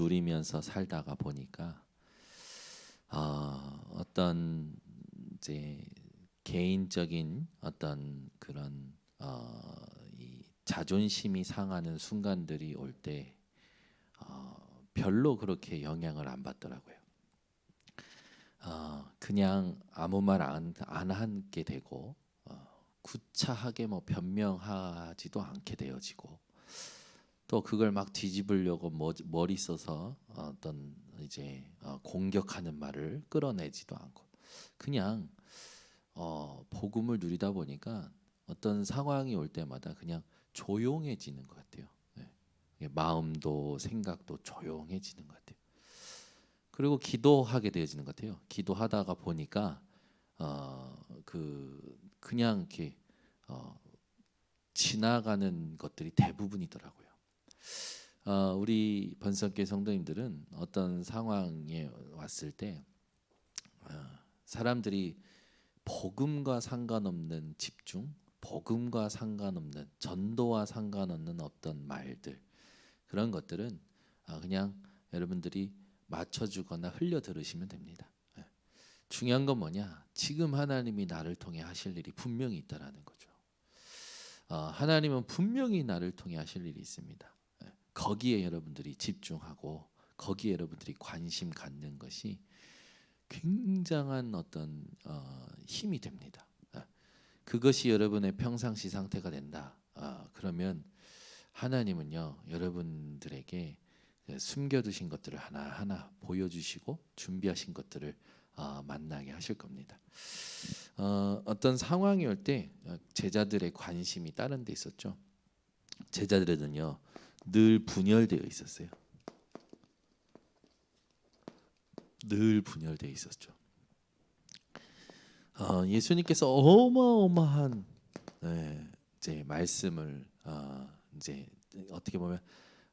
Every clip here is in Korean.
누리면서 살다가 보니까 어떤 이제 개인적인 어떤 그런 이 자존심이 상하는 순간들이 올 때 별로 그렇게 영향을 안 받더라고요. 그냥 아무 말 안 하게 되고 구차하게 뭐 변명하지도 않게 되어지고 또 그걸 막 뒤집으려고 머리 써서 어떤 이제 공격하는 말을 끌어내지도 않고 그냥 복음을 누리다 보니까 어떤 상황이 올 때마다 그냥 조용해지는 것 같아요. 네. 마음도 생각도 조용해지는 것 같아요. 그리고 기도하게 되어지는 것 같아요. 기도하다가 보니까 그냥 이렇게 지나가는 것들이 대부분이더라고요. 우리 번성교회 성도님들은 어떤 상황에 왔을 때 사람들이 복음과 상관없는 집중, 복음과 상관없는 전도와 상관없는 어떤 말들 그런 것들은 그냥 여러분들이 맞춰주거나 흘려 들으시면 됩니다. 중요한 건 뭐냐? 지금 하나님이 나를 통해 하실 일이 분명히 있다라는 거죠. 하나님은 분명히 나를 통해 하실 일이 있습니다. 거기에 여러분들이 집중하고 거기에 여러분들이 관심 갖는 것이 굉장한 어떤 힘이 됩니다. 그것이 여러분의 평상시 상태가 된다. 그러면 하나님은요 여러분들에게 숨겨두신 것들을 하나하나 보여주시고 준비하신 것들을 만나게 하실 겁니다. 어떤 상황이 올 때 제자들의 관심이 다른 데 있었죠. 제자들은요 늘 분열되어 있었어요. 늘 분열되어 있었죠. 예수님께서 어마어마한 이제 말씀을 이제 어떻게 보면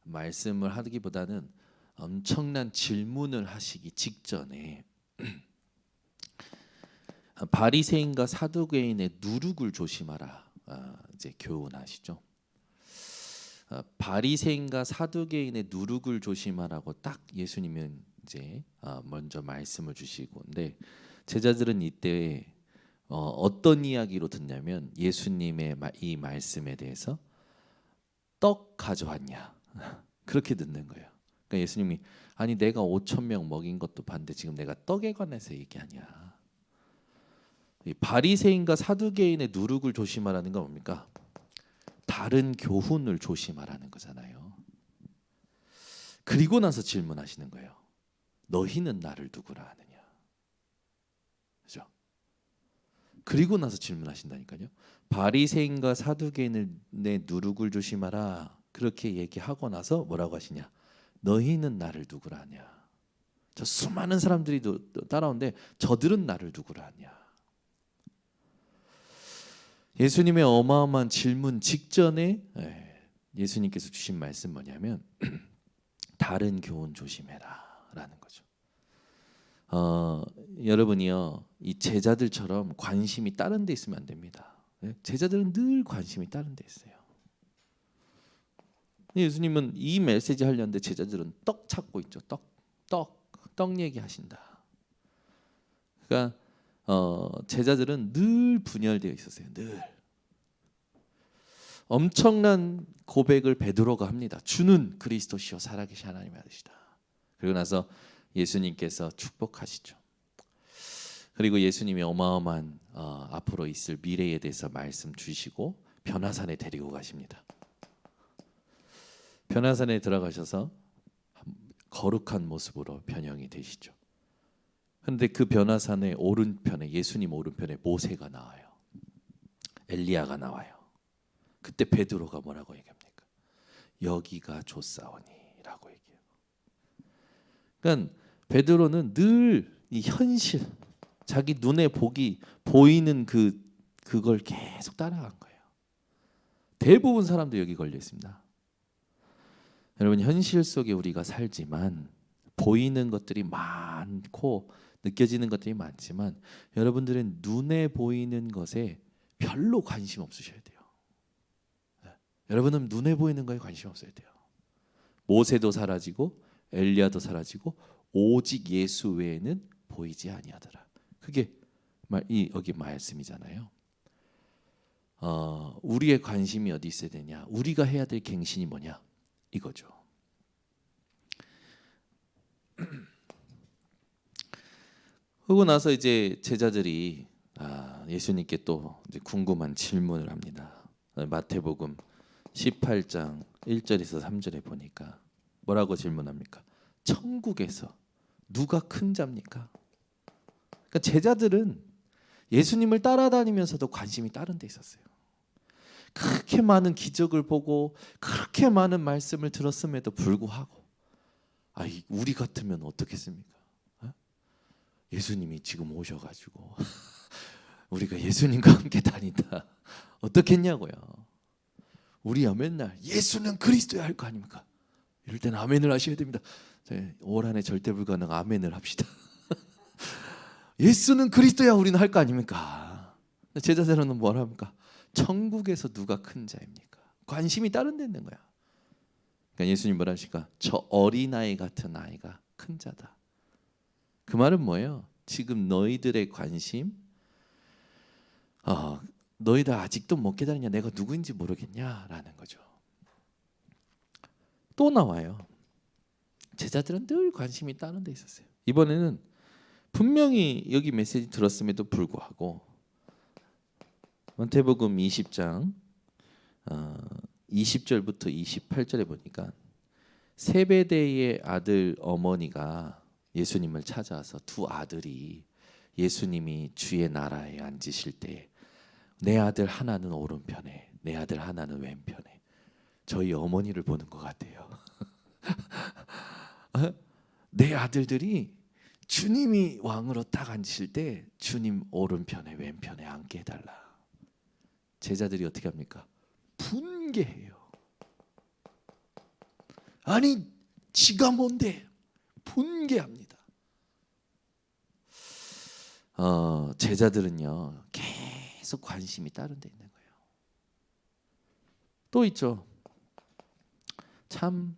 말씀을 하기보다는 엄청난 질문을 하시기 직전에 바리새인과 사두개인의 누룩을 조심하라 이제 교훈하시죠. 바리새인과 사두개인의 누룩을 조심하라고 딱 예수님은 이제 먼저 말씀을 주시고, 근데 제자들은 이때 어떤 이야기로 듣냐면 예수님의 이 말씀에 대해서 떡 가져왔냐 그렇게 듣는 거예요. 그러니까 예수님이 아니 내가 5천 명 먹인 것도 봤는데 지금 내가 떡에 관해서 얘기하냐. 이 바리새인과 사두개인의 누룩을 조심하라는 건 뭡니까? 다른 교훈을 조심하라는 거잖아요. 그리고 나서 질문하시는 거예요. 너희는 나를 누구라 하느냐. 그죠? 그리고 나서 질문하신다니까요. 바리새인과 사두개인의 누룩을 조심하라. 그렇게 얘기하고 나서 뭐라고 하시냐? 너희는 나를 누구라 하냐. 저 수많은 사람들이 따라오는데 저들은 나를 누구라 하냐. 예수님의 어마어마한 질문 직전에 예수님께서 주신 말씀 뭐냐면 다른 교훈 조심해라 라는 거죠. 여러분이요 이 제자들처럼 관심이 다른 데 있으면 안 됩니다. 제자들은 늘 관심이 다른 데 있어요. 예수님은 이 메시지 하려는데 제자들은 떡 찾고 있죠. 떡 얘기하신다. 그러니까 제자들은 늘 분열되어 있었어요. 늘 엄청난 고백을 베드로가 합니다. 주는 그리스도시요 살아계신 하나님의 아들이시다. 그리고 나서 예수님께서 축복하시죠. 그리고 예수님이 어마어마한 앞으로 있을 미래에 대해서 말씀 주시고 변화산에 데리고 가십니다. 변화산에 들어가셔서 거룩한 모습으로 변형이 되시죠. 그런데 그 변화산의 오른편에 예수님 오른편에 모세가 나와요. 엘리야가 나와요. 그때 베드로가 뭐라고 얘기합니까? 여기가 좋사오니라고 얘기해요. 그러니까 베드로는 늘 이 현실, 자기 눈에 보이는 그걸 계속 따라간 거예요. 대부분 사람도 여기 걸려 있습니다. 여러분 현실 속에 우리가 살지만 보이는 것들이 많고 느껴지는 것들이 많지만 여러분들은 눈에 보이는 것에 별로 관심 없으셔야 돼요. 여러분은 눈에 보이는 거에 관심 없어야 돼요. 모세도 사라지고 엘리야도 사라지고 오직 예수 외에는 보이지 아니하더라. 그게 여기 말씀이잖아요. 우리의 관심이 어디 있어야 되냐? 우리가 해야 될 갱신이 뭐냐? 이거죠. 그러고 나서 이제 제자들이 예수님께 또 이제 궁금한 질문을 합니다. 마태복음 18장 1절에서 3절에 보니까 뭐라고 질문합니까? 천국에서 누가 큰 자입니까? 그러니까 제자들은 예수님을 따라다니면서도 관심이 다른 데 있었어요. 그렇게 많은 기적을 보고 그렇게 많은 말씀을 들었음에도 불구하고 우리 같으면 어떻겠습니까? 예수님이 지금 오셔가지고 우리가 예수님과 함께 다니다 어떻겠냐고요. 우리야 맨날 예수는 그리스도야 할 거 아닙니까? 이럴 때는 아멘을 하셔야 됩니다. 올 한해 절대 불가능 아멘을 합시다. 예수는 그리스도야 우리는 할 거 아닙니까? 제자들은 뭐라 합니까? 천국에서 누가 큰 자입니까? 관심이 다른 데 있는 거야. 그러니까 예수님 뭐라 하실까? 저 어린아이 같은 아이가 큰 자다. 그 말은 뭐예요? 지금 너희들의 관심, 너희들 아직도 못 깨달았냐? 내가 누구인지 모르겠냐라는 거죠. 또 나와요. 제자들은 늘 관심이 다른 데 있었어요. 이번에는 분명히 여기 메시지 들었음에도 불구하고 마태복음 20장 20절부터 28절에 보니까 세베대의 아들 어머니가 예수님을 찾아와서 두 아들이 예수님이 주의 나라에 앉으실 때 내 아들 하나는 오른편에 내 아들 하나는 왼편에 저희 어머니를 보는 것 같아요. 내 아들들이 주님이 왕으로 딱 앉으실 때 주님 오른편에 왼편에 앉게 해달라. 제자들이 어떻게 합니까? 분개해요. 아니 지가 뭔데? 분개합니다. 제자들은요 계속 관심이 다른 데 있는 거예요. 또 있죠. 참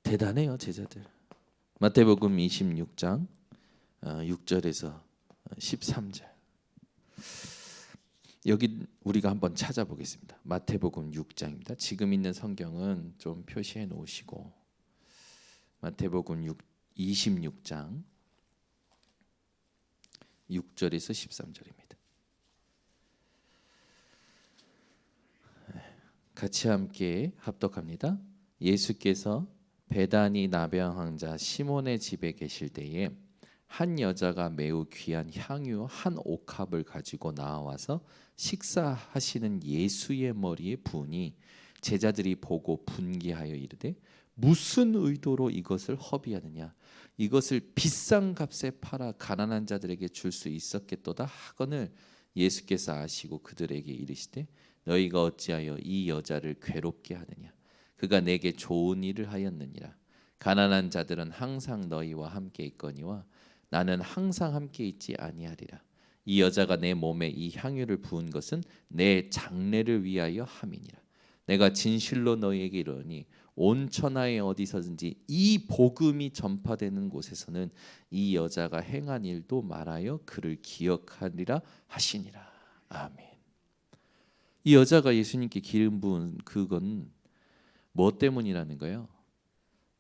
대단해요 제자들. 마태복음 26장 6절에서 13절. 여기 우리가 한번 찾아보겠습니다. 마태복음 6장입니다. 지금 있는 성경은 좀 표시해 놓으시고 마태복음 26장 6절에서 13절입니다. 같이 함께 합독합니다. 예수께서 베다니 나병 자 시몬의 집에 계실 때에 한 여자가 매우 귀한 향유 한 옥합을 가지고 나와서 식사하시는 예수의 머리에 부으니 제자들이 보고 분개하여 이르되 무슨 의도로 이것을 허비하느냐? 이것을 비싼 값에 팔아 가난한 자들에게 줄 수 있었겠도다 하거늘 예수께서 아시고 그들에게 이르시되 너희가 어찌하여 이 여자를 괴롭게 하느냐? 그가 내게 좋은 일을 하였느니라. 가난한 자들은 항상 너희와 함께 있거니와 나는 항상 함께 있지 아니하리라. 이 여자가 내 몸에 이 향유를 부은 것은 내 장례를 위하여 함이니라. 내가 진실로 너희에게 이르노니 온 천하에 어디서든지 이 복음이 전파되는 곳에서는 이 여자가 행한 일도 말하여 그를 기억하리라 하시니라. 아멘. 이 여자가 예수님께 기름 부은 그건 뭐 때문이라는 거예요?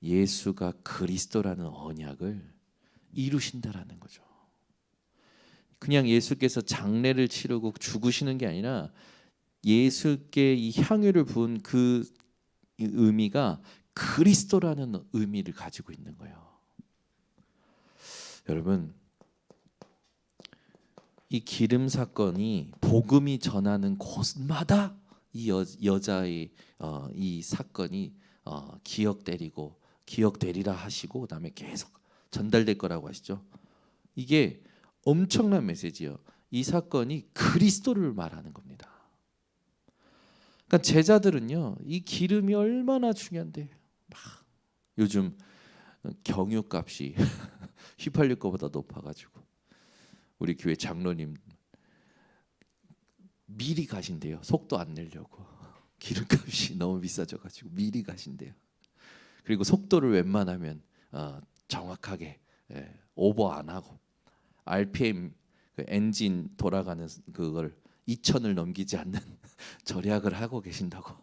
예수가 그리스도라는 언약을 이루신다라는 거죠. 그냥 예수께서 장례를 치르고 죽으시는 게 아니라 예수께 이 향유를 부은 그 의미가 그리스도라는 의미를 가지고 있는 거예요. 여러분, 이 기름 사건이 복음이 전하는 곳마다 이 여자의 이 사건이 기억되리라 하시고 그다음에 계속 전달될 거라고 하시죠. 이게 엄청난 메시지예요. 이 사건이 그리스도를 말하는 겁니다. 그러니까 제자들은요, 이 기름이 얼마나 중요한데 요즘 경유값이 휘발유 거보다 높아가지고 우리 교회 장로님 미리 가신대요. 속도 안 내려고 기름값이 너무 비싸져가지고 미리 가신대요. 그리고 속도를 웬만하면 정확하게 오버 안 하고 RPM 그 엔진 돌아가는 그걸 2000을 넘기지 않는 절약을 하고 계신다고.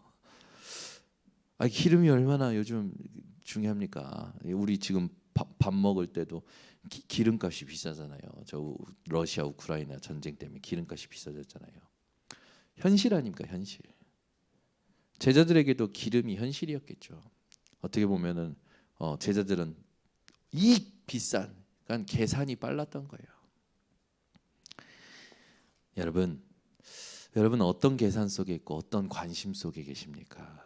기름이 얼마나 요즘 중요합니까? 우리 지금 밥 먹을 때도 기름값이 비싸잖아요. 저 러시아 우크라이나 전쟁 때문에 기름값이 비싸졌잖아요. 현실 아닙니까, 현실. 제자들에게도 기름이 현실이었겠죠. 어떻게 보면은 제자들은 이 비싼, 그러니까 계산이 빨랐던 거예요. 여러분 어떤 계산 속에 있고 어떤 관심 속에 계십니까?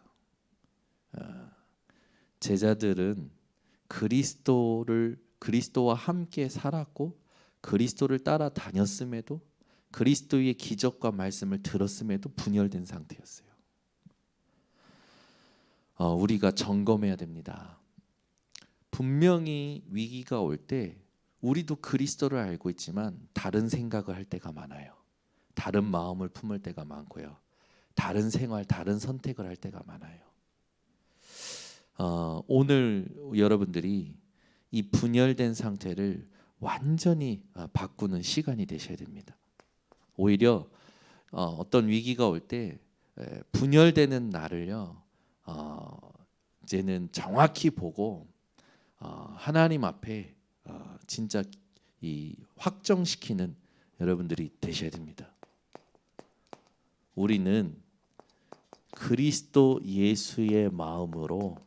제자들은 그리스도와 함께 살았고 그리스도를 따라다녔음에도 그리스도의 기적과 말씀을 들었음에도 분열된 상태였어요. 우리가 점검해야 됩니다. 분명히 위기가 올 때 우리도 그리스도를 알고 있지만 다른 생각을 할 때가 많아요. 다른 마음을 품을 때가 많고요. 다른 생활, 다른 선택을 할 때가 많아요. 오늘 여러분들이 이 분열된 상태를 완전히 바꾸는 시간이 되셔야 됩니다. 오히려 어떤 위기가 올 때 분열되는 나를요, 이제는 정확히 보고 하나님 앞에 진짜 이 확정시키는 여러분들이 되셔야 됩니다. 우리는 그리스도 예수의 마음으로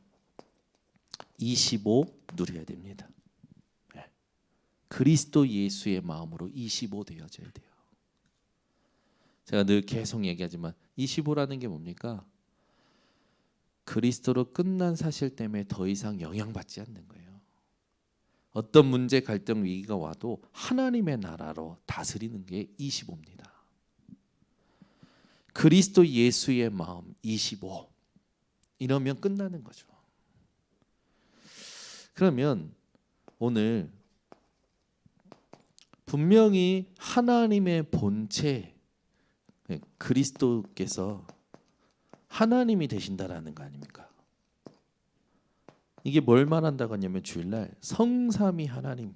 25 누려야 됩니다. 그리스도 예수의 마음으로 25 되어져야 돼요. 제가 늘 계속 얘기하지만 25라는 게 뭡니까? 그리스도로 끝난 사실 때문에 더 이상 영향받지 않는 거예요. 어떤 문제, 갈등, 위기가 와도 하나님의 나라로 다스리는 게 25입니다. 그리스도 예수의 마음 25 이러면 끝나는 거죠. 그러면 오늘 분명히 하나님의 본체 그리스도께서 하나님이 되신다라는 거 아닙니까? 이게 뭘 말한다고 하냐면 주일날 성삼위 하나님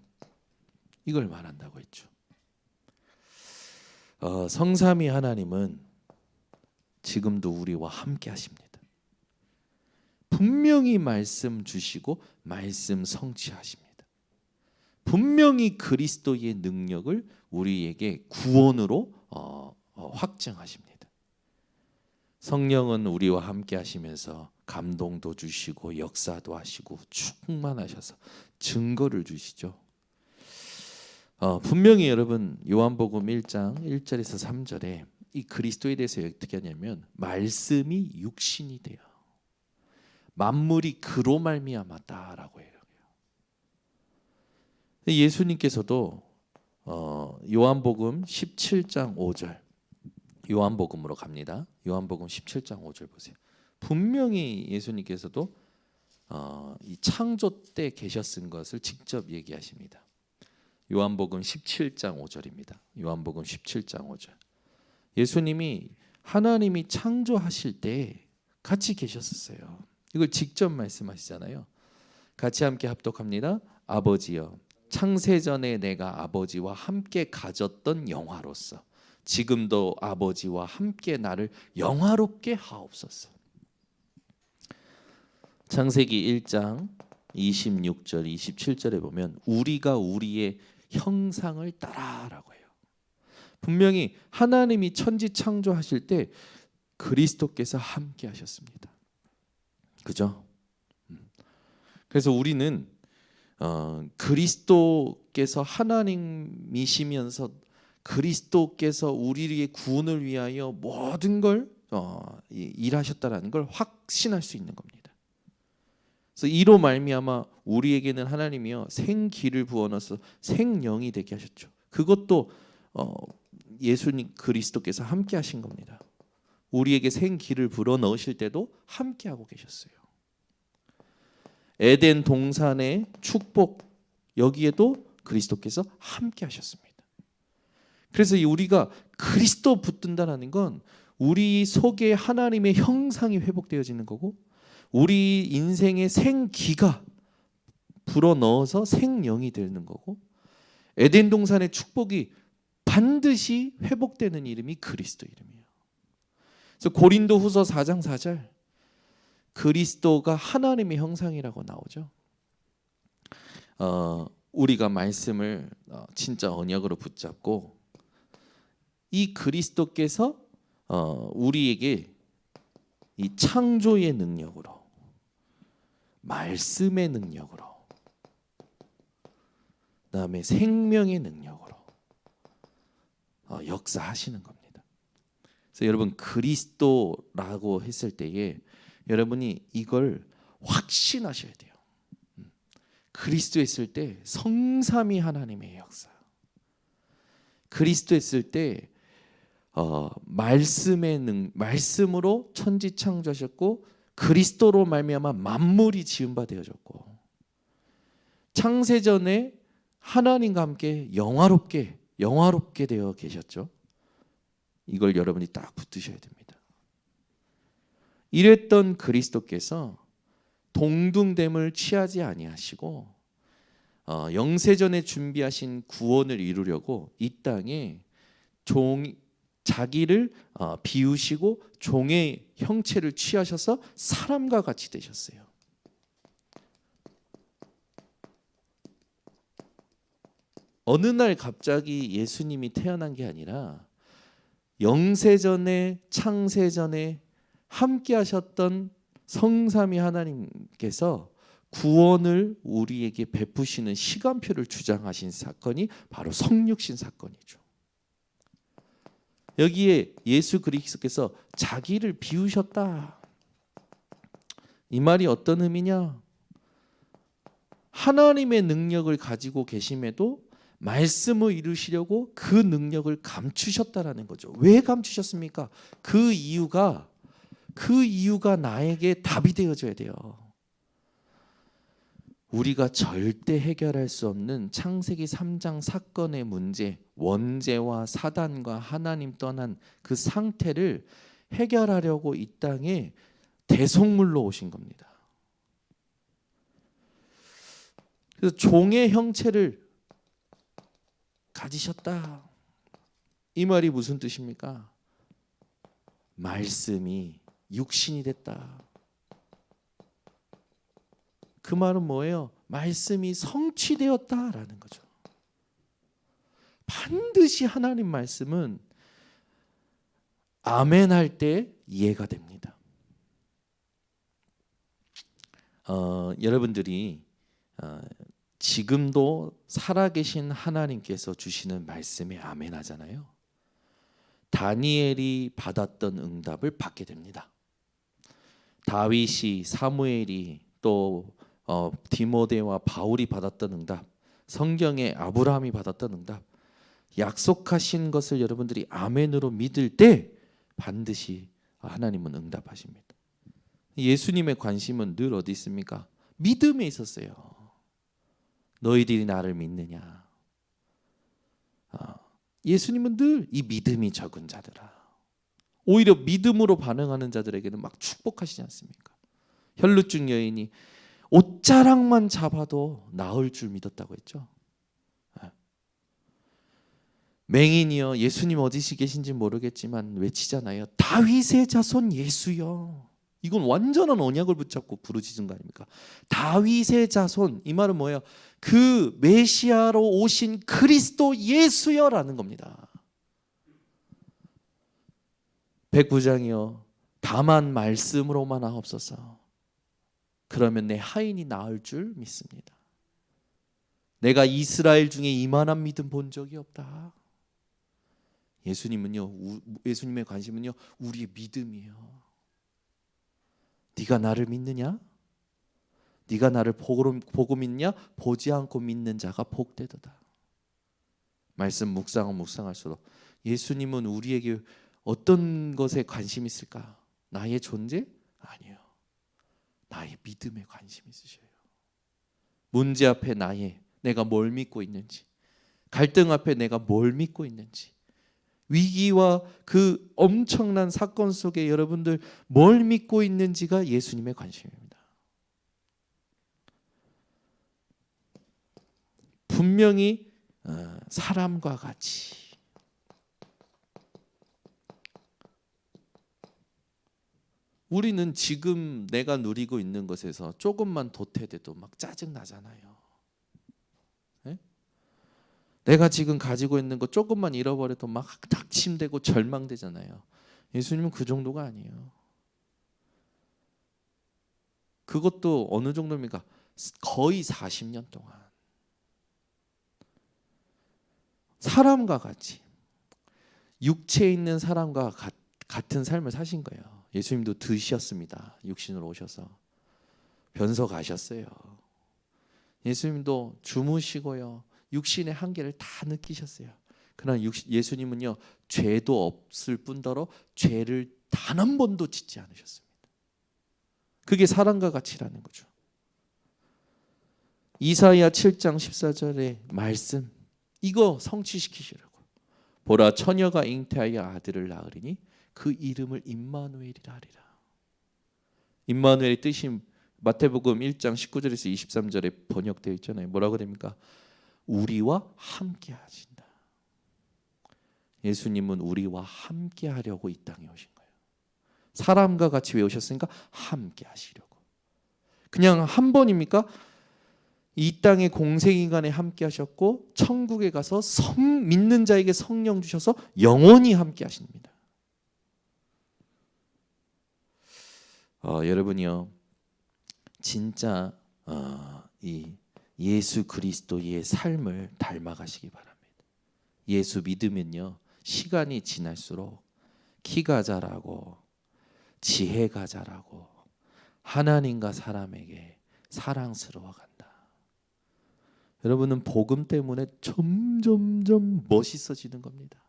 이걸 말한다고 했죠. 성삼위 하나님은 지금도 우리와 함께 하십니다. 분명히 말씀 주시고 말씀 성취하십니다. 분명히 그리스도의 능력을 우리에게 구원으로 확증하십니다. 성령은 우리와 함께 하시면서 감동도 주시고 역사도 하시고 충만하셔서 증거를 주시죠. 분명히 여러분 요한복음 1장 1절에서 3절에 이 그리스도에 대해서 어떻게 하냐면 말씀이 육신이 돼요. 만물이 그로 말미암았다라고 해요. 예수님께서도 요한복음 17장 5절 요한복음으로 갑니다. 요한복음 17장 5절 보세요. 분명히 예수님께서도 이 창조 때 계셨은 것을 직접 얘기하십니다. 요한복음 17장 5절입니다. 요한복음 17장 5절. 예수님이 하나님이 창조하실 때 같이 계셨었어요. 이걸 직접 말씀하시잖아요. 같이 함께 합독합니다. 아버지여, 창세전에 내가 아버지와 함께 가졌던 영화로서 지금도 아버지와 함께 나를 영화롭게 하옵소서. 창세기 1장 26절 27절에 보면 우리가 우리의 형상을 따라라고 해요. 분명히 하나님이 천지 창조하실 때 그리스도께서 함께 하셨습니다. 그죠? 그래서 우리는 그리스도께서 하나님이시면서 그리스도께서 우리의 구원을 위하여 모든 걸 일하셨다라는 걸 확신할 수 있는 겁니다. 그래서 이로 말미암아 우리에게는 하나님이요 생기를 부어넣어서 생명이 되게 하셨죠. 그것도 예수님 그리스도께서 함께 하신 겁니다. 우리에게 생기를 불어넣으실 때도 함께 하고 계셨어요. 에덴 동산의 축복 여기에도 그리스도께서 함께 하셨습니다. 그래서 우리가 그리스도 붙든다는 건 우리 속에 하나님의 형상이 회복되어지는 거고 우리 인생의 생기가 불어넣어서 생명이 되는 거고, 에덴 동산의 축복이 반드시 회복되는 이름이 그리스도 이름이에요. 그래서 고린도후서 4장 4절, 그리스도가 하나님의 형상이라고 나오죠. 우리가 말씀을 진짜 언약으로 붙잡고 이 그리스도께서 우리에게 이 창조의 능력으로, 말씀의 능력으로, 그다음에 생명의 능력으로 역사하시는 겁니다. 그래서 여러분, 그리스도라고 했을 때에 여러분이 이걸 확신하셔야 돼요. 그리스도 했을 때 성삼위 하나님의 역사, 그리스도 했을 때 말씀으로 천지 창조하셨고, 그리스도로 말미암아 만물이 지은 바 되어졌고, 창세전에 하나님과 함께 영화롭게 되어 계셨죠. 이걸 여러분이 딱 붙드셔야 됩니다. 이랬던 그리스도께서 동등됨을 취하지 아니하시고 영세전에 준비하신 구원을 이루려고 이 땅에 자기를 비우시고 종의 형체를 취하셔서 사람과 같이 되셨어요. 어느 날 갑자기 예수님이 태어난 게 아니라 영세전에 창세전에 함께 하셨던 성삼위 하나님께서 구원을 우리에게 베푸시는 시간표를 주장하신 사건이 바로 성육신 사건이죠. 여기에 예수 그리스도께서 자기를 비우셨다. 이 말이 어떤 의미냐? 하나님의 능력을 가지고 계심에도 말씀을 이루시려고 그 능력을 감추셨다라는 거죠. 왜 감추셨습니까? 그 이유가 나에게 답이 되어줘야 돼요. 우리가 절대 해결할 수 없는 창세기 3장 사건의 문제, 원죄와 사단과 하나님 떠난 그 상태를 해결하려고 이 땅에 대속물로 오신 겁니다. 그래서 종의 형체를 가지셨다. 이 말이 무슨 뜻입니까? 말씀이 육신이 됐다. 그 말은 뭐예요? 말씀이 성취되었다라는 거죠. 반드시 하나님 말씀은 아멘 할 때 이해가 됩니다. 여러분들이 지금도 살아계신 하나님께서 주시는 말씀에 아멘 하잖아요. 다니엘이 받았던 응답을 받게 됩니다. 다윗이, 사무엘이, 또 디모데와 바울이 받았던 응답, 성경에 아브라함이 받았던 응답, 약속하신 것을 여러분들이 아멘으로 믿을 때 반드시 하나님은 응답하십니다. 예수님의 관심은 늘 어디 있습니까? 믿음에 있었어요. 너희들이 나를 믿느냐? 예수님은 늘 이 믿음이 적은 자들아, 오히려 믿음으로 반응하는 자들에게는 막 축복하시지 않습니까? 혈루증 여인이 옷자락만 잡아도 나을 줄 믿었다고 했죠. 맹인이여, 예수님 어디시 계신지 모르겠지만 외치잖아요. 다윗의 자손 예수여. 이건 완전한 언약을 붙잡고 부르짖은 거 아닙니까? 다윗의 자손, 이 말은 뭐예요? 그 메시아로 오신 그리스도 예수여라는 겁니다. 백부장이여, 다만 말씀으로만 하옵소서. 그러면 내 하인이 나을 줄 믿습니다. 내가 이스라엘 중에 이만한 믿음 본 적이 없다. 예수님의 관심은요, 우리의 믿음이에요. 네가 나를 믿느냐? 네가 나를 보고 믿냐? 보지 않고 믿는 자가 복되도다. 말씀 묵상할수록 예수님은 우리에게 어떤 것에 관심 있을까? 나의 존재? 아니요. 나의 믿음에 관심 있으셔요. 문제 앞에 내가 뭘 믿고 있는지, 갈등 앞에 내가 뭘 믿고 있는지, 위기와 그 엄청난 사건 속에 여러분들 뭘 믿고 있는지가 예수님의 관심입니다. 분명히 사람과 같이 우리는 지금 내가 누리고 있는 것에서 조금만 도태돼도 막 짜증 나잖아요. 네? 내가 지금 가지고 있는 것 조금만 잃어버려도 막 낙심되고 절망되잖아요. 예수님은 그 정도가 아니에요. 그것도 어느 정도입니까? 거의 40년 동안 사람과 같이 육체에 있는 사람과 같은 삶을 사신 거예요. 예수님도 드셨습니다. 육신으로 오셔서 변소 가셨어요. 예수님도 주무시고요. 육신의 한계를 다 느끼셨어요. 그러나 예수님은요, 죄도 없을 뿐더러 죄를 단 한 번도 짓지 않으셨습니다. 그게 사람과 같이라는 거죠. 이사야 7장 14절의 말씀, 이거 성취시키시라고. 보라, 처녀가 잉태하여 아들을 낳으리니 그 이름을 임마누엘이라 하리라. 임마누엘의 뜻이 마태복음 1장 19절에서 23절에 번역되어 있잖아요. 뭐라고 됩니까? 우리와 함께 하신다. 예수님은 우리와 함께 하려고 이 땅에 오신 거예요. 사람과 같이 왜 오셨으니까 함께 하시려고. 그냥 한 번입니까? 이 땅의 공생인간에 함께 하셨고 천국에 가서 믿는 자에게 성령 주셔서 영원히 함께 하십니다. 여러분이요, 진짜 이 예수 그리스도의 삶을 닮아가시기 바랍니다. 예수 믿으면요, 시간이 지날수록 키가 자라고 지혜가 자라고 하나님과 사람에게 사랑스러워 간다. 여러분은 복음 때문에 점점점 멋있어지는 겁니다.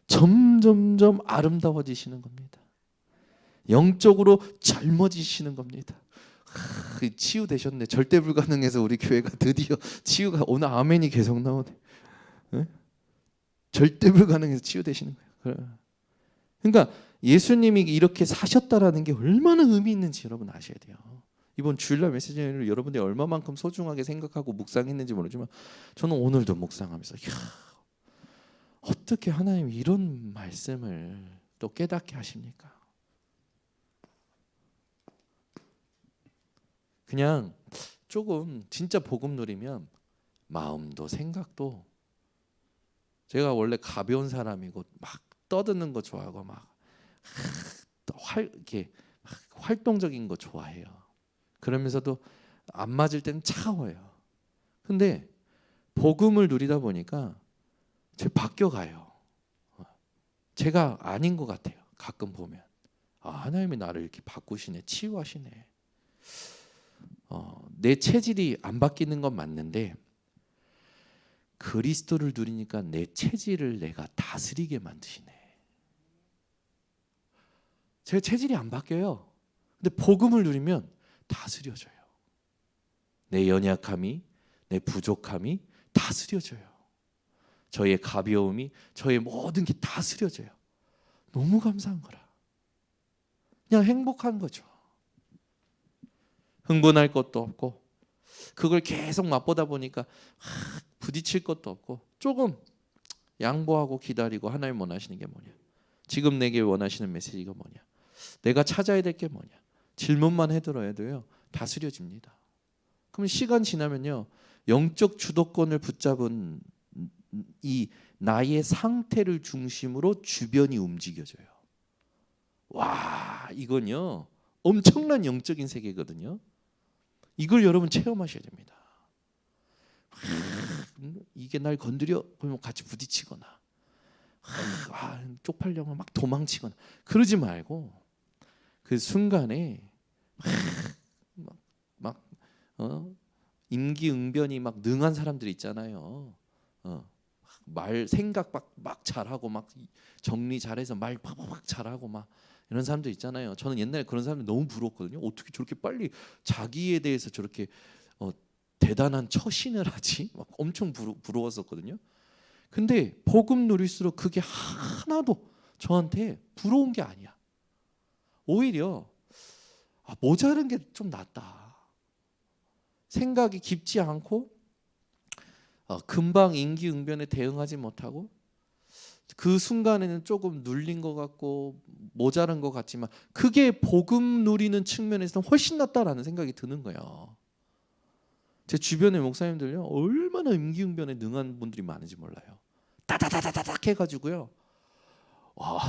점점점 아름다워지시는 겁니다. 영적으로 젊어지시는 겁니다. 치유되셨네. 절대 불가능해서 우리 교회가 드디어 치유가, 오늘 아멘이 계속 나오네. 네? 절대 불가능해서 치유되시는 거예요. 그러니까 예수님이 이렇게 사셨다라는 게 얼마나 의미 있는지 여러분 아셔야 돼요. 이번 주일날 메시지를 여러분들이 얼마만큼 소중하게 생각하고 묵상했는지 모르지만 저는 오늘도 묵상하면서 어떻게 하나님이 이런 말씀을 또 깨닫게 하십니까? 그냥 조금 진짜 복음 누리면 마음도 생각도, 제가 원래 가벼운 사람이고 막 떠드는 거 좋아하고 막 이렇게 활동적인 거 좋아해요. 그러면서도 안 맞을 때는 차가워요. 근데 복음을 누리다 보니까 제가 바뀌어가요. 제가 아닌 것 같아요. 가끔 보면 하나님이 나를 이렇게 바꾸시네, 치유하시네. 내 체질이 안 바뀌는 건 맞는데 그리스도를 누리니까 내 체질을 내가 다스리게 만드시네. 제 체질이 안 바뀌어요. 근데 복음을 누리면 다스려져요. 내 연약함이, 내 부족함이 다스려져요. 저의 가벼움이, 저의 모든 게 다스려져요. 너무 감사한 거라. 그냥 행복한 거죠. 흥분할 것도 없고, 그걸 계속 맛보다 보니까 부딪힐 것도 없고, 조금 양보하고 기다리고 하나님 원하시는 게 뭐냐, 지금 내게 원하시는 메시지가 뭐냐, 내가 찾아야 될 게 뭐냐, 질문만 해들어야도요 다스려집니다. 그럼 시간 지나면요, 영적 주도권을 붙잡은 이 나의 상태를 중심으로 주변이 움직여져요. 와, 이건요 엄청난 영적인 세계거든요. 이걸 여러분 체험하셔야 됩니다. 이게 날 건드려? 그러면 같이 부딪히거나 쪽팔려면 막 도망치거나 그러지 말고 그 순간에 막 임기응변이 막 능한 사람들 있잖아요. 말 생각 막 잘하고 막 정리 잘해서 말 막 잘하고 막 이런 사람들 있잖아요. 저는 옛날에 그런 사람들 너무 부러웠거든요. 어떻게 저렇게 빨리 자기에 대해서 저렇게 대단한 처신을 하지? 막 엄청 부러웠었거든요. 근데 복음 누릴수록 그게 하나도 저한테 부러운 게 아니야. 오히려 모자른 게 좀 낫다. 생각이 깊지 않고 금방 임기응변에 대응하지 못하고 그 순간에는 조금 눌린 것 같고 모자란 것 같지만 그게 복음 누리는 측면에서는 훨씬 낫다라는 생각이 드는 거예요. 제 주변의 목사님들요 얼마나 임기응변에 능한 분들이 많은지 몰라요. 따다다다닥 해가지고요. 와,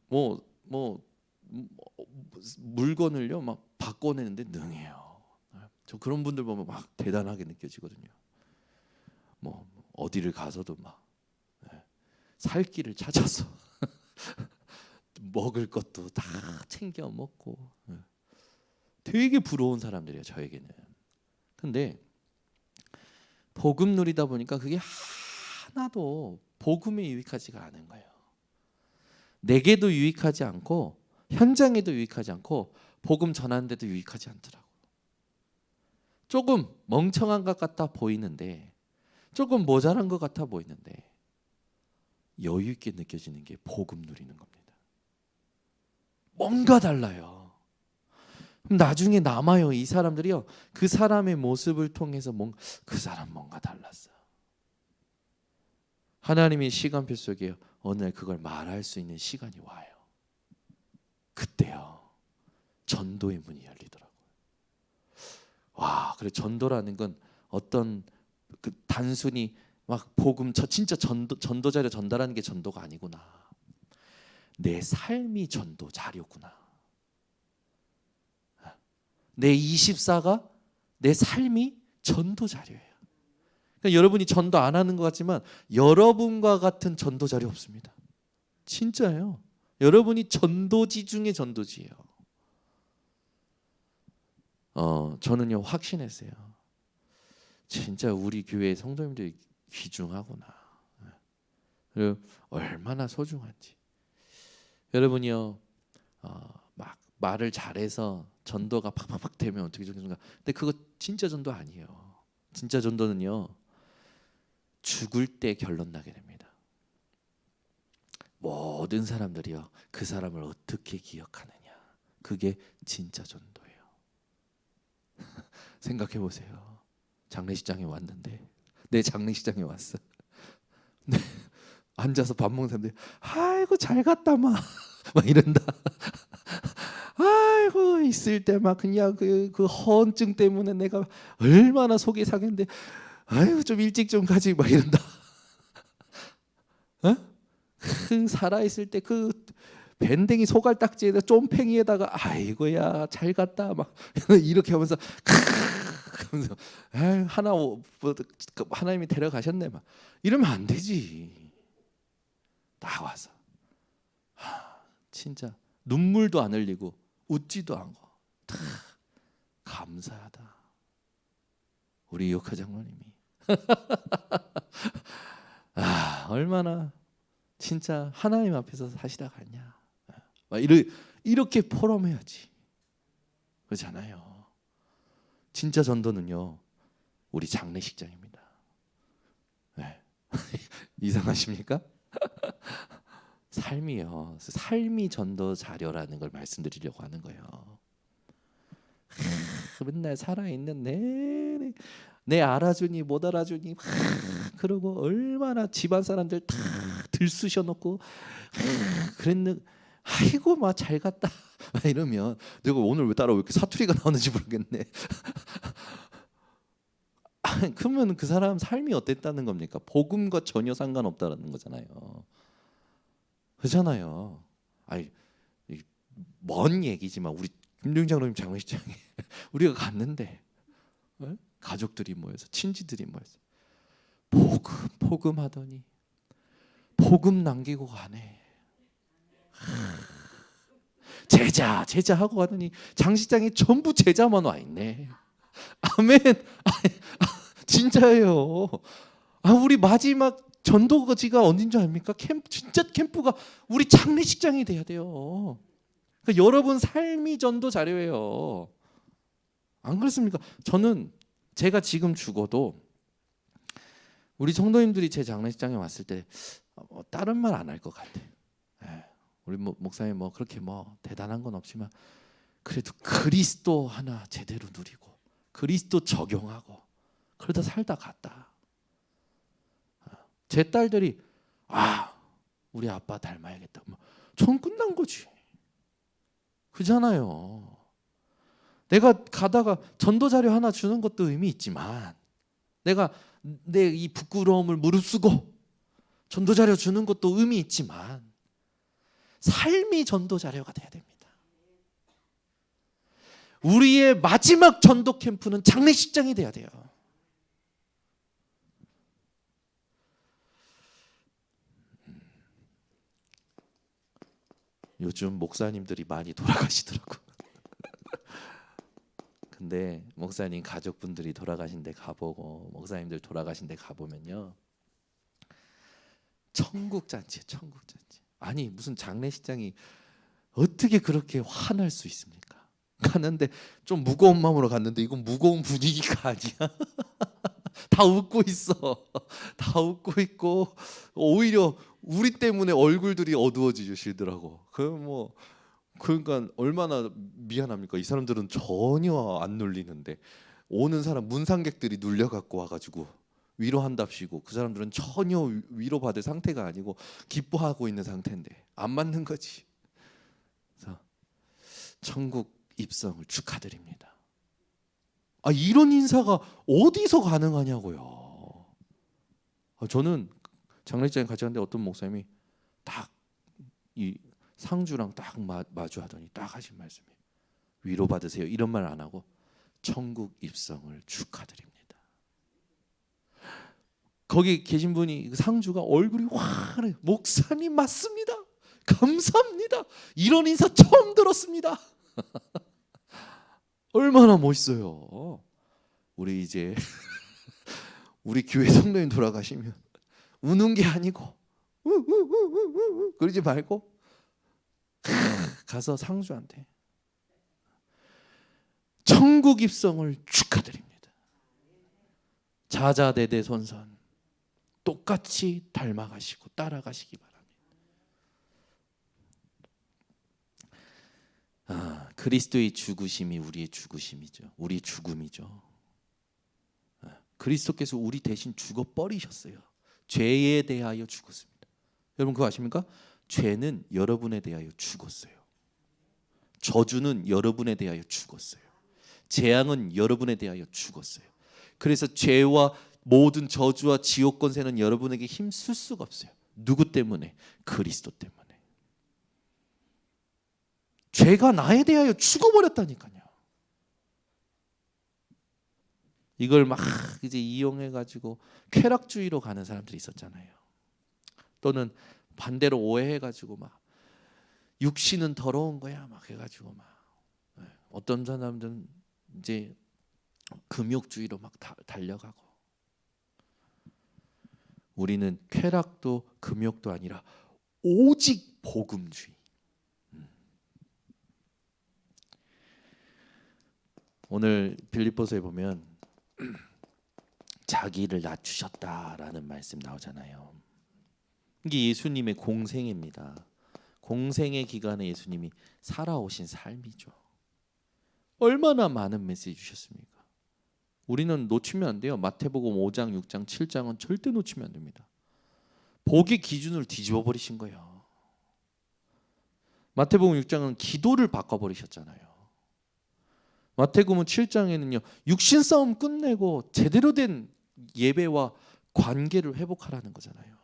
뭐 물건을요 막 바꿔내는데 능해요. 저 그런 분들 보면 막 대단하게 느껴지거든요. 뭐 어디를 가서도 막 살 길을 찾아서 먹을 것도 다 챙겨 먹고 되게 부러운 사람들이에요 저에게는. 근데 복음 누리다 보니까 그게 하나도 복음에 유익하지가 않은 거예요. 내게도 유익하지 않고 현장에도 유익하지 않고 복음 전하는데도 유익하지 않더라고. 조금 멍청한 것 같아 보이는데 조금 모자란 것 같아 보이는데 여유 있게 느껴지는 게 복음 누리는 겁니다. 뭔가 달라요. 그럼 나중에 남아요. 이 사람들이요. 그 사람의 모습을 통해서 그 사람 뭔가 달랐어. 하나님의 시간표 속에 어느 날 그걸 말할 수 있는 시간이 와요. 그때요. 전도의 문이 열리더라고요. 와, 그래 전도라는 건 어떤 그 단순히 막 복음 진짜 전도 자료 전달하는 게 전도가 아니구나. 내 삶이 전도 자료구나. 내 24가 내 삶이 전도 자료예요. 그러니까 여러분이 전도 안 하는 것 같지만 여러분과 같은 전도 자료 없습니다. 진짜예요. 여러분이 전도지 중에 전도지예요. 저는요 확신했어요. 진짜 우리 교회 성도님들이 귀중하구나. 그리고 얼마나 소중한지. 여러분이요 막 말을 잘해서 전도가 팍팍팍 되면 어떻게 좋겠는가. 근데 그거 진짜 전도 아니에요. 진짜 전도는요 죽을 때 결론 나게 됩니다. 모든 사람들이요 그 사람을 어떻게 기억하느냐. 그게 진짜 전도예요. 생각해 보세요. 장례식장에 왔는데 내 장례식장에 왔어. 네, 앉아서 밥 먹는 사람들이 아이고 잘 갔다 막 이런다. 아이고 있을 때 막 그냥 그 허언증 때문에 내가 얼마나 속이 상했는데 아이고 좀 일찍 좀 가지 막 이런다. 어? 그 살아 있을 때 그 밴댕이 소갈딱지에다 쫌팽이에다가 아이고야 잘 갔다 막 이렇게 하면서 하면서 하나님이 데려가셨네 막 이러면 안 되지. 딱 와서 진짜 눈물도 안 흘리고 웃지도 않고 감사하다. 우리 요카 장로님이 얼마나 진짜 하나님 앞에서 사시다 갔냐. 이렇게 포럼해야지. 그렇잖아요. 진짜 전도는요 우리 장례식장입니다. 네. 이상하십니까? 삶이요. 삶이 전도 자료라는 걸 말씀드리려고 하는 거예요. 맨날 살아있는 내 알아주니 못 알아주니 그러고 얼마나 집안 사람들 다 들쑤셔 놓고 그랬는 아이고 막 잘 갔다 막 이러면 내가 오늘 왜 따라 왜 이렇게 사투리가 나오는지 모르겠네. 그러면 그 사람 삶이 어땠다는 겁니까? 복음과 전혀 상관없다라는 거잖아요. 그렇잖아요. 아니 먼 얘기지만 우리 김동영 장로님 장례식장에 우리가 갔는데 가족들이 모여서 친지들이 모여서 복음 하더니 복음 남기고 가네. 제자 하고 가더니 장식장에 전부 제자만 와 있네. 아멘. 진짜예요. 우리 마지막 전도지가 어딘 줄 압니까? 진짜 캠프가 우리 장례식장이 돼야 돼요. 그러니까 여러분 삶이 전도 자료예요. 안 그렇습니까? 저는 제가 지금 죽어도 우리 성도님들이 제 장례식장에 왔을 때 다른 말 안 할 것 같아. 우리 목사님 그렇게 대단한 건 없지만 그래도 그리스도 하나 제대로 누리고 그리스도 적용하고 그러다 살다 갔다. 제 딸들이 우리 아빠 닮아야겠다. 전 끝난 거지. 그잖아요. 내가 가다가 전도 자료 하나 주는 것도 의미 있지만, 내가 내 이 부끄러움을 무릅쓰고 전도 자료 주는 것도 의미 있지만, 삶이 전도 자료가 돼야 됩니다. 우리의 마지막 전도 캠프는 장례식장이 돼야 돼요. 요즘 목사님들이 많이 돌아가시더라고. 근데 목사님 가족분들이 돌아가신 데 가보고, 목사님들 돌아가신 데 가보면요, 천국 잔치예요. 천국 잔치. 아니, 무슨 장례식장이 어떻게 그렇게 환할 수 있습니까? 갔는데 좀 무거운 마음으로 갔는데, 이건 무거운 분위기가 아니야. 다 웃고 있어. 다 웃고 있고, 오히려 우리 때문에 얼굴들이 어두워지시더라고. 그러니까 얼마나 미안합니까? 이 사람들은 전혀 안 눌리는데, 오는 사람 문상객들이 눌려 갖고 와가지고 위로한답시고, 그 사람들은 전혀 위로받을 상태가 아니고 기뻐하고 있는 상태인데 안 맞는 거지. 그래서 천국 입성을 축하드립니다. 이런 인사가 어디서 가능하냐고요. 저는 장례식장에 같이 갔는데 어떤 목사님이 딱 이 상주랑 딱 마주하더니 딱 하신 말씀이, 위로 받으세요 이런 말 안 하고 천국 입성을 축하드립니다. 거기 계신 분이, 상주가 얼굴이 환해. 목사님 맞습니다. 감사합니다. 이런 인사 처음 들었습니다. 얼마나 멋있어요. 우리 이제 우리 교회 성도님 돌아가시면 우는 게 아니고 그러지 말고 가서 상주한테 천국 입성을 축하드립니다. 자자대대손손 똑같이 닮아가시고 따라가시기 바랍니다. 그리스도의 죽으심이 우리의 죽으심이죠. 우리의 죽음이죠. 그리스도께서 우리 대신 죽어 버리셨어요. 죄에 대하여 죽었습니다. 여러분 그거 아십니까? 죄는 여러분에 대하여 죽었어요. 저주는 여러분에 대하여 죽었어요. 재앙은 여러분에 대하여 죽었어요. 그래서 죄와 모든 저주와 지옥 권세는 여러분에게 힘쓸 수가 없어요. 누구 때문에? 그리스도 때문에. 죄가 나에 대하여 죽어버렸다니까요. 이걸 막 이제 이용해 가지고 쾌락주의로 가는 사람들이 있었잖아요. 또는 반대로 오해해 가지고 막 육신은 더러운 거야 막 해가지고 막 어떤 사람들은 이제 금욕주의로 막 달려가고, 우리는 쾌락도 금욕도 아니라 오직 복음주의. 오늘 빌립보서에 보면 자기를 낮추셨다라는 말씀 나오잖아요. 이게 예수님의 공생애입니다. 공생의 기간에 예수님이 살아오신 삶이죠. 얼마나 많은 메시지 주셨습니까? 우리는 놓치면 안 돼요. 마태복음 5장, 6장, 7장은 절대 놓치면 안 됩니다. 복의 기준을 뒤집어 버리신 거예요. 마태복음 6장은 기도를 바꿔버리셨잖아요. 마태복음 7장에는요, 육신 싸움 끝내고 제대로 된 예배와 관계를 회복하라는 거잖아요.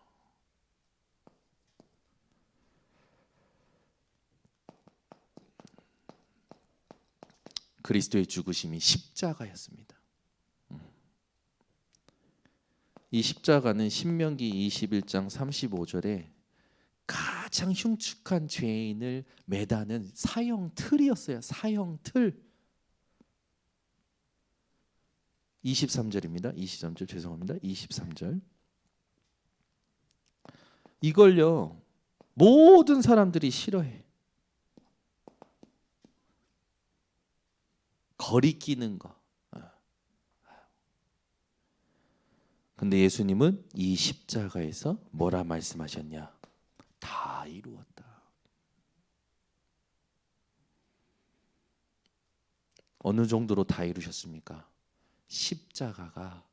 그리스도의 죽으심이 십자가였습니다. 이 십자가는 신명기 21장 35절에 가장 흉측한 죄인을 매다는 사형 틀이었어요. 사형 틀. 23절입니다. 23절 죄송합니다. 23절. 이걸요 모든 사람들이 싫어해. 거리끼는 거. 근데 예수님은 이 십자가에서 뭐라 말씀하셨냐? 다 이루었다. 어느 정도로 다 이루셨습니까? 십자가가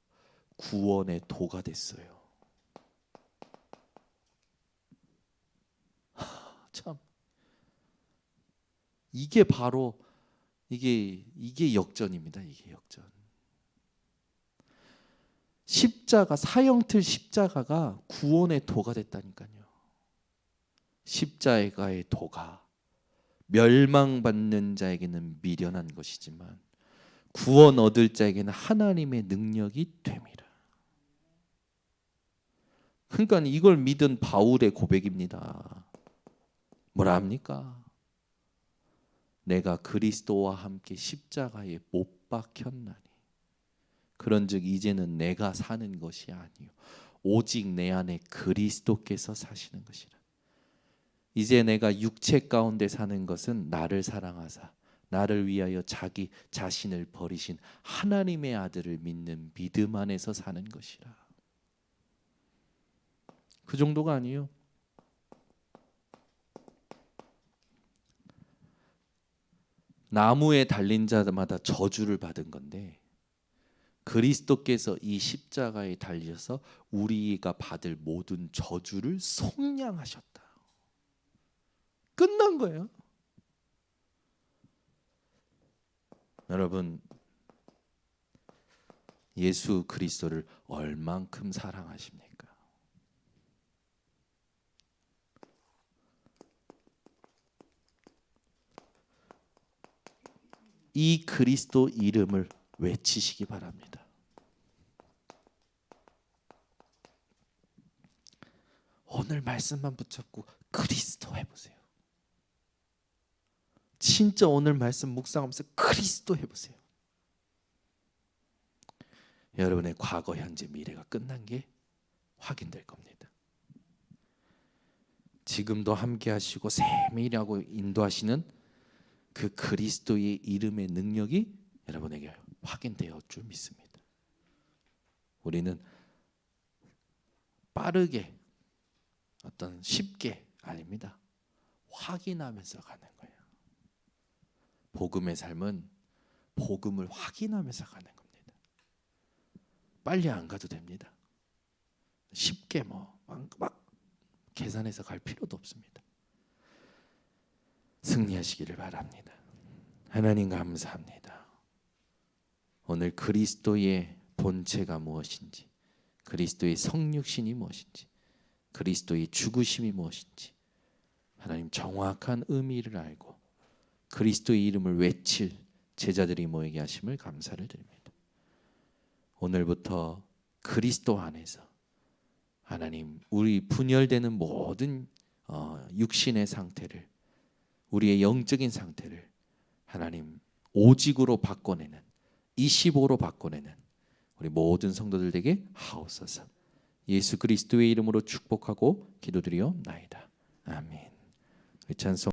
구원의 도가 됐어요. 참, 이게 바로 이게 역전입니다. 이게 역전. 십자가, 사형틀 십자가가 구원의 도가 됐다니까요. 십자가의 도가 멸망받는 자에게는 미련한 것이지만 구원 얻을 자에게는 하나님의 능력이 됨이라. 그러니까 이걸 믿은 바울의 고백입니다. 뭐라 합니까? 내가 그리스도와 함께 십자가에 못 박혔나니 그런즉 이제는 내가 사는 것이 아니요 오직 내 안에 그리스도께서 사시는 것이라. 이제 내가 육체 가운데 사는 것은 나를 사랑하사 나를 위하여 자기 자신을 버리신 하나님의 아들을 믿는 믿음 안에서 사는 것이라. 그 정도가 아니에요. 나무에 달린 자마다 저주를 받은 건데 그리스도께서 이 십자가에 달려서 우리가 받을 모든 저주를 속량하셨다. 끝난 거예요. 여러분, 예수 그리스도를 얼만큼 사랑하십니까? 이 그리스도 이름을 외치시기 바랍니다. 오늘 말씀만 붙잡고 그리스도 해보세요. 진짜 오늘 말씀 묵상하면서 그리스도 해보세요. 여러분의 과거, 현재, 미래가 끝난 게 확인될 겁니다. 지금도 함께 하시고 세밀하고 인도하시는 그 그리스도의 이름의 능력이 여러분에게 확인되어 줄 믿습니다. 우리는 빠르게 어떤 쉽게 아닙니다. 확인하면서 가는 거예요. 복음의 삶은 복음을 확인하면서 가는 겁니다. 빨리 안 가도 됩니다. 쉽게 막 계산해서 갈 필요도 없습니다. 승리하시기를 바랍니다. 하나님 감사합니다. 오늘 그리스도의 본체가 무엇인지, 그리스도의 성육신이 무엇인지, 그리스도의 죽으심이 무엇인지 하나님 정확한 의미를 알고 그리스도의 이름을 외칠 제자들이 모이게 하심을 감사를 드립니다. 오늘부터 그리스도 안에서 하나님 우리 분열되는 모든 육신의 상태를, 우리의 영적인 상태를 하나님 오직으로 바꿔내는, 25로 바꿔내는 우리 모든 성도들 되게 하옵소서. 예수 그리스도의 이름으로 축복하고 기도드리옵나이다. 아멘. 찬송